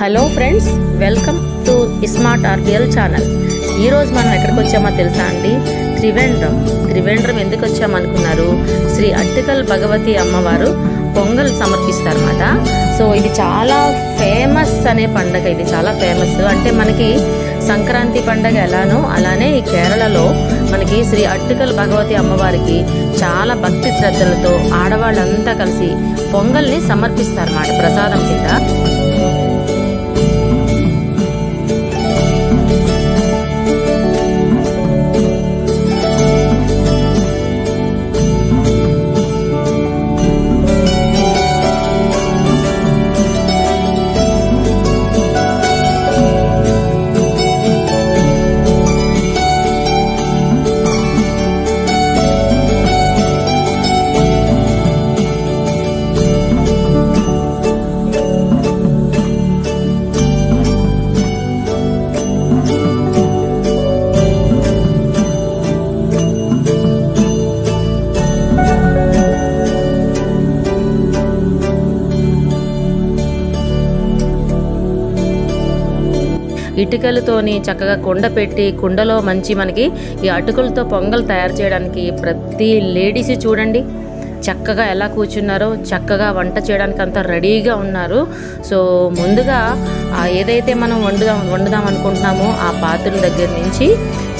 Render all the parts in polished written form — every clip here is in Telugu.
Hello friends, welcome to smart RBL channel. ఈరోజు మనం ఎక్కడికి వచ్చామో తెలుసా అండి? త్రివేంద్రం ఎందుకు వచ్చామనుకున్నారు? శ్రీ అట్టికల్ భగవతి అమ్మవారు పొంగల్ సమర్పిస్తారన్నమాట. సో ఇది చాలా ఫేమస్ అనే పండగ. ఇది చాలా ఫేమస్. అంటే మనకి సంక్రాంతి పండగ ఎలానో అలానే ఈ కేరళలో మనకి శ్రీ అట్టికల్ భగవతి అమ్మవారికి చాలా భక్తి శ్రద్ధలతో ఆడవాళ్ళంతా కలిసి పొంగల్ని సమర్పిస్తారన్నమాట ప్రసాదం కింద. ఇటుకలతోని చక్కగా కుండ పెట్టి కుండలో మనకి ఈ అటుకులతో పొంగల్ తయారు చేయడానికి ప్రతి లేడీస్ చూడండి చక్కగా ఎలా కూర్చున్నారో, చక్కగా వంట చేయడానికి అంతా రెడీగా ఉన్నారు. సో ముందుగా ఏదైతే మనం వండుదాం అనుకుంటున్నామో ఆ పాత్రల దగ్గర నుంచి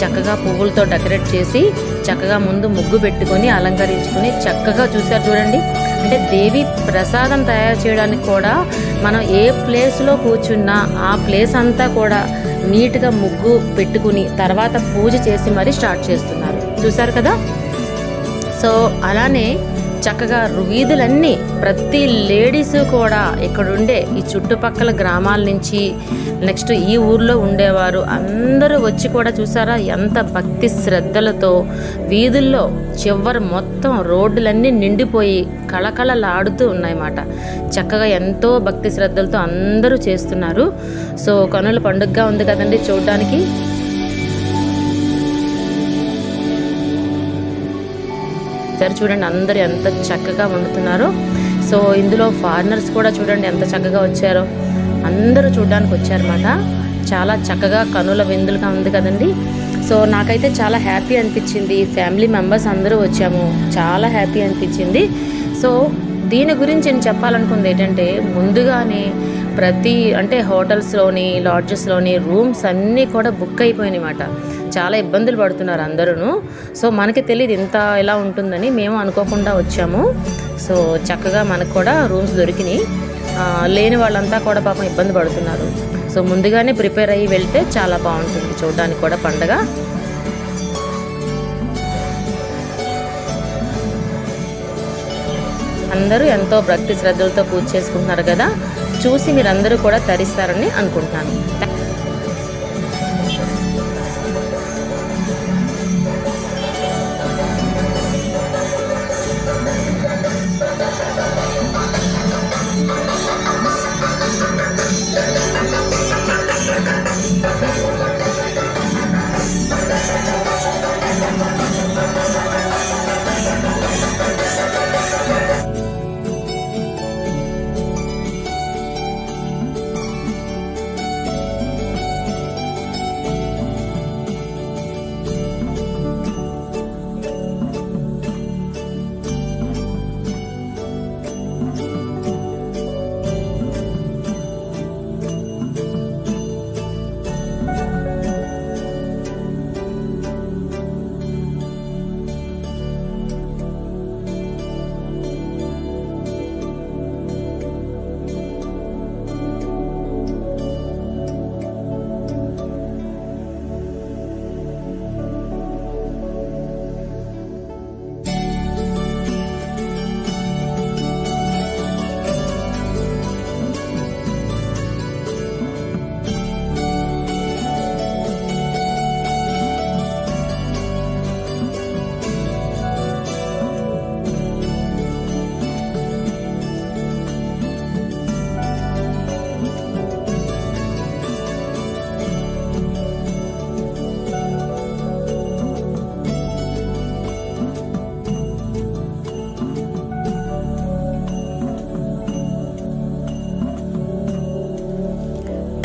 చక్కగా పువ్వులతో డెకరేట్ చేసి చక్కగా ముందు ముగ్గు పెట్టుకొని అలంకరించుకొని చక్కగా చూడండి. అంటే దేవి ప్రసాదం తయారు చేయడానికి కూడా మనం ఏ ప్లేస్లో కూర్చున్నా ఆ ప్లేస్ అంతా కూడా నీట్గా ముగ్గు పెట్టుకుని తర్వాత పూజ చేసి మరీ స్టార్ట్ చేస్తున్నారు. చూసారు కదా? సో అలానే చక్కగా వీధులన్నీ ప్రతి లేడీస్ కూడా ఇక్కడుండే ఈ చుట్టుపక్కల గ్రామాల నుంచి నెక్స్ట్ ఈ ఊర్లో ఉండేవారు అందరూ వచ్చి కూడా చూసారా ఎంత భక్తి శ్రద్ధలతో వీధుల్లో చివరి మొత్తం రోడ్డులన్నీ నిండిపోయి కళకళలాడుతూ ఉన్నాయన్నమాట. చక్కగా ఎంతో భక్తి శ్రద్ధలతో అందరూ చేస్తున్నారు. సో కనుల పండుగగా ఉంది కదండి చూడడానికి. సరే చూడండి అందరూ ఎంత చక్కగా వండుతున్నారో. సో ఇందులో ఫారినర్స్ కూడా చూడండి ఎంత చక్కగా వచ్చారో. అందరూ చూడడానికి వచ్చారన్నమాట. చాలా చక్కగా కనుల విందులుగా ఉంది కదండి. సో నాకైతే చాలా హ్యాపీ అనిపించింది. ఫ్యామిలీ మెంబర్స్ అందరూ వచ్చాము, చాలా హ్యాపీ అనిపించింది. సో దీని గురించి నేను చెప్పాలనుకుంది ఏంటంటే ముందుగానే అంటే హోటల్స్లోని లాడ్జెస్లోని రూమ్స్ అన్నీ కూడా బుక్ అయిపోయినాయి అన్నమాట. చాలా ఇబ్బందులు పడుతున్నారు అందరూ. సో మనకి తెలియదు ఇంత ఇలా ఉంటుందని, మేము అనుకోకుండా వచ్చాము. సో చక్కగా మనకు కూడా రూమ్స్ దొరికినాయి. లేని వాళ్ళంతా కూడా పాపం ఇబ్బంది పడుతున్నారు. సో ముందుగానే ప్రిపేర్ అయ్యి వెళ్తే చాలా బాగుంటుంది చూడడానికి కూడా పండగ. అందరూ ఎంతో భక్తి శ్రద్ధలతో పూజ చేసుకుంటున్నారు కదా, చూసి మీరందరూ కూడా తరిస్తారని అనుకుంటున్నాను.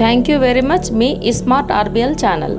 Thank you very much. Me smart RBL channel.